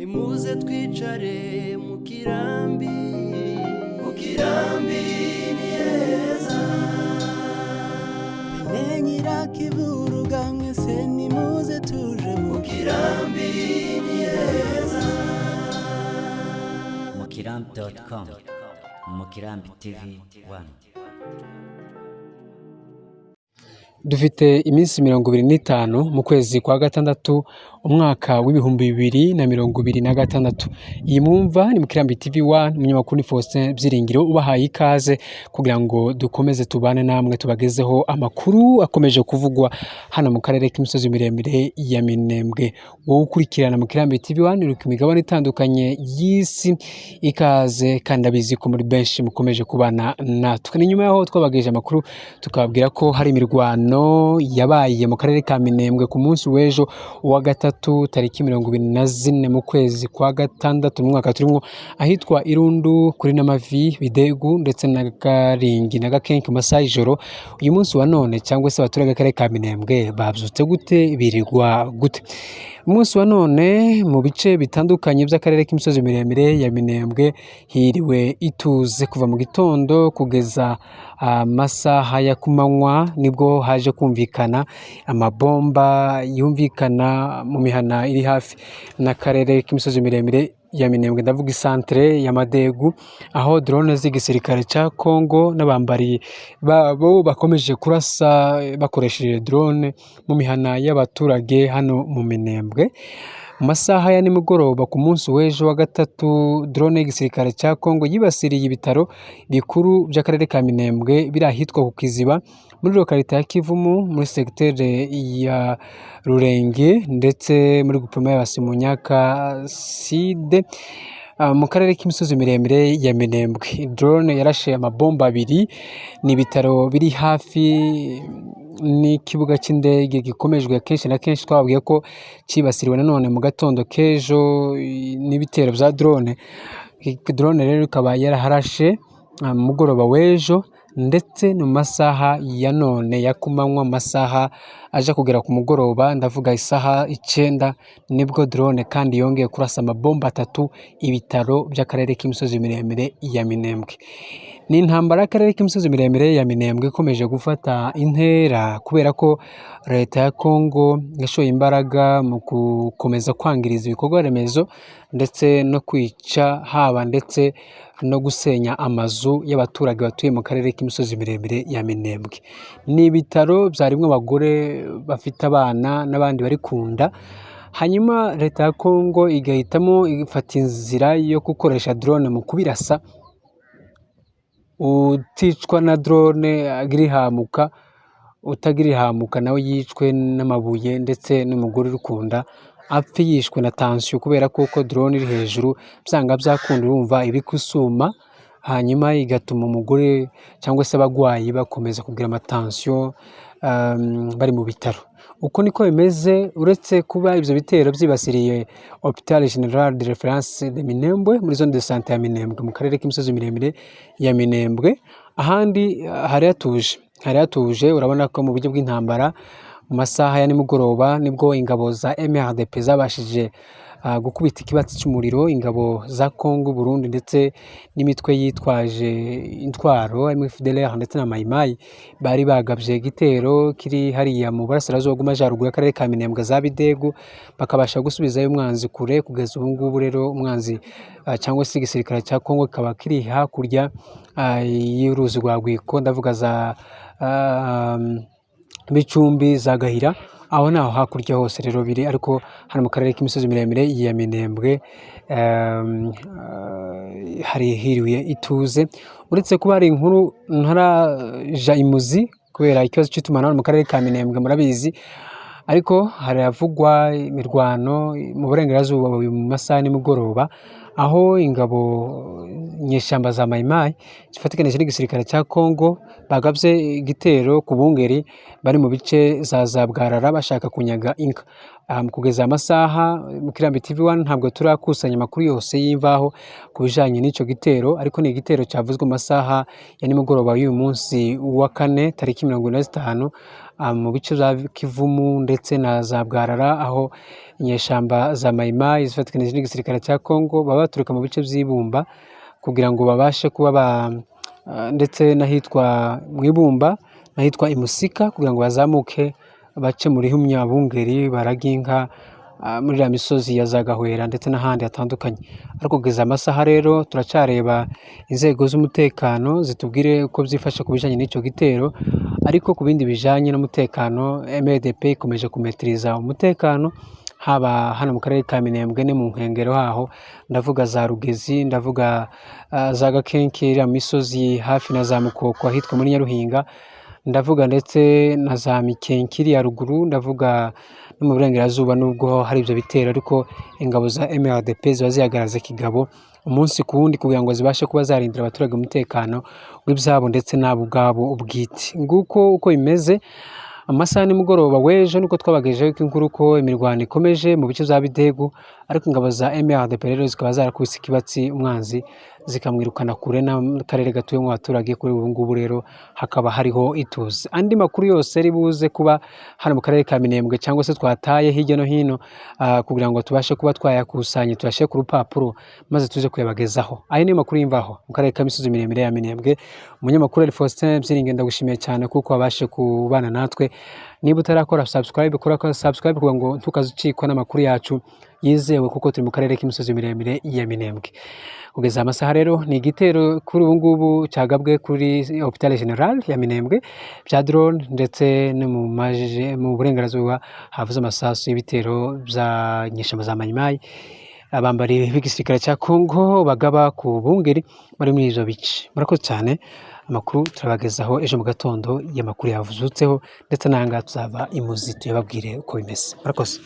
nimuze twicare mu kirambi ni heza Menyira kivuruga mwese nimuze tuje mu kirambi ni heza mukirambi.com Mukirambi TV 1. Dufite iminsi 25 mu kwezi kwa gatandatu umwaka w'ibihumbi 2026. Iyi mwumva ni Mukirambi TV 1, umunyamakuru ni Faustin Byiringiro ubahaye ikaze kugira ngo dukomeze tubane namwe tubagezeho amakuru akomeje kuvugwa hano mu karere k'imisozi miremire ya Minembwe. Wowe ukurikirana Mukirambi TV 1 uri ku migabane itandukanye y'isi, ikaze kandi abizi ko muri benshi mukomeje kubana natwe. Ni nyuma yaho twabageje amakuru tukababwira ko hari imirwano yabaye mu karere ka Minembwe ku munsi w'ejo wa gatatu tariki 24 mu kwezi kwa gatandatu mu mwaka turimo, ahitwa Irundu kuri Namavi, Bidegu ndetse na Karingi na Gakenke masaha ijoro. Uyu munsi wa none cyangwa se abaturage b'akarere ka Minembwe babyutse gute, birirwa gute? Umunsi wa none mu bice bitandukanye by'akarere k'imisozi miremire ya Minembwe hiriwe ituze kuva mu gitondo kugeza amasaha ya kumanywa, nibwo haje kumvikana amabomba yumvikana mu mihana iri hafi n'akarere k'imisozi miremire ya Minembwe, ndavuga isantere ya Madegu, aho drone z'igisirikare cya Kongo n'abambari babo bakomeje kurasa bakoresheje drone mu mihana y'abaturage hano mu Minembwe. Mu masaha ya nimugoroba ku munsi w'ejo wa gatatu, drone y'igisirikare cya Kongo yibasiriye ibitaro bikuru by'akarere ka Minembwe biri ahitwa ku Kiziba muri lokalite ya Kivumu muri secteur ya Rurenge ndetse muri gupima ya Basimunyaka Side mu karere k'imisozi miremire ya Minembwe. Drone yarashe amabomba abiri, ni ibitaro biri hafi n'ikibuga cy'indege gikomejwe kenshi na kenshi. Twababwiye ko kibasiriwe nanone mu gatondo kejo n'ibitero bya drone. Drone rero ikaba yaraharashe mugoroba w'ejo ndetse no masaha ya none ya kumanywa, masaha aje kugera ku mugoroba, ndavuga isaha 9, nibwo drone kandi yongeye kurasa amabomba 3 ibitaro by'akarere k'imisozi miremire ya Minembwe. Ni intambara y'akarere k'imisozi miremire ya Minembwe ikomeje gufata intera kubera ko leta ya Kongo yashoye imbaraga mu gukomeza kwangiriza ibikorwa remezo ndetse no kwica haba ndetse no gusenya amazu y'abaturage batuye mu karere k'imisozi miremire ya Minembwe. Ni ibitaro byarimwe abagore bafite abana n'abandi bari kunda, hanyuma leta ya Kongo igahitamo ifata inzira yo gukoresha drone mu kubirasa. Uticwa na drone agirihamuka, utagirihamuka nawe yicwe n'amabuye ndetse n'umugore urukunda apfe yishwe na tension kubera ko drone iri hejuru byanga byakunda urumva ibikusuma, hanyuma igatuma umugore cyangwa se abagwayi bakomeza kugira amatension bari mu bitaro. Uko niko bimeze, uretse kuba ibyo bitero byibasiriye Hôpital Général de Référence de Minembwe muri zone de santé ya Minembwe mu karere k'imisozi miremire ya Minembwe, ahandi hari hatuje. Urabona ko mu buryo bw'intambara mu masaha ya nimugoroba nibwo ingabo za MRDP zabashije gukubita ikibatsi cy'umuriro ingabo za Kongo, Burundi ndetse n'imitwe yitwaje intwaro MFDLR ndetse na Maimai bari bagabye igitero kiri hariya mu burasirazuba bw'amajyaruguru y'akarere ka Minembwe za Bidegu, bakabasha gusubizayo umwanzi kure. Kugeza ubu ngubu rero umwanzi cyangwa se igisirikare cya Kongo kikaba kiri hakurya y'uruzi rwa Rwiko, ndavuga za Bicumbi, za Gahira, aho naho hakurya hose rero biri, ariko hano mu karere k'imisozi miremire ya Minembwe hari hiriwe ituze. Uretse kuba hari inkuru ntaraja imuzi kubera ikibazo cy'itumanaho mu karere ka Minembwe murabizi, ariko haravugwa imirwano mu burengerazuba mu masaha nimugoroba, aho ingabo nyeshyamba za Maimai zifatikanyije n'igisirikare cya Kongo bagabye igitero ku bungeri bari mu bice za Bwarara bashaka kunyaga inka. kugeza amasaha mu Kirambi TV1 ntabwo turakusanya amakuru yose y'imvaho ku bijanye n'ico gitero, ariko ni igitero cyavuzwe mu masaha ya nimugoroba y'uyu munsi wa kane tariki 25 mu bice bya Kivumu ndetse na za Bwarara, aho inyeshamba za Maimai zifatikanije n'igisirikare cya Kongo baba baturuka mu bice by'Ibumba kugira ngo babashe kuba ndetse n'ahitwa mu Ibumba n'ahitwa Imusika kugira ngo bazamuke bace muri Humyabungeri baraginka muri la misozi ya Zagahwera ndetse n'ahandi hatandukanye. Ariko kugeza amasaha rero turacareba inzego z'umutekano zitubwire uko byifashe ku bijanye n'ico gitero, ariko ku bindi bijanye n'umutekano MDP ikomeje kumetiriza umutekano haba hano mu karere ka Minembwe ne mu nkengero haho, ndavuga za Rugezi, ndavuga za Gakenke ya misozi hafi na za Mukoko ahitwa muri Nyaruhinga, ndavuga ndetse na za Mikenkiri ya ruguru, ndavuga no mu burengerazuba nubwo hari ibyo bitero, ariko ingabo za MRDP ziba zihagaraze kigabo umunsi ku wundi kugira ngo zibashe kuba zarindira abaturage umutekano w'ibyabo ndetse nabo ubwabo ubwite. Nguko uko bimeze amasaha nimugoroba w'ejo niko twabagejeho inkuru ko imirwano ikomeje mu bice bya Bidegu, ariko ingabo za MRDP rero zikaba zarakubise ikibatsi umwanzi zikamwirukana kure n'akarere gatuye mu baturage. Kuri ubu ngubu rero hakaba hariho ituze. Andi makuru yose ari buze kuba hano mu karere ka Minembwe cyangwa se twataye hirya no hino kugira ngo tubashe kuba twayakusanya tuyashyire ku rupapuro maze tuje kuyabagezaho. Aya ni makuru y'imvaho mu karere ka Misozi miremire ya Minembwe. Umunyamakuru ari Faustin Byiringendo, ndagushimiye cyane kuko wabashe kubana natwe. Niba utarakora subscribe, kora subscribe kugira ngo ntukazicikwa n'amakuru yacu yizewe, kuko turi mu karere k'imisozi miremire ya Minembwe. Kugeza amasaha rero ni igitero kuri ubu ngubu cyagabwe kuri Hopital General ya Minembwe bya drone, ndetse no mu burengerazuba havuze amasasu y'ibitero bya nyeshamba za Maimai, abambari b'igisirikare cya Kongo bagaba ku bungeri bari muri izo bice. Murakoze cyane. Amakuru turabagezaho ejo mu gatondo y'amakuru yavuzutseho, ndetse n'ahangaha tuzava imuzi tuyababwire uko bimeze. Murakoze.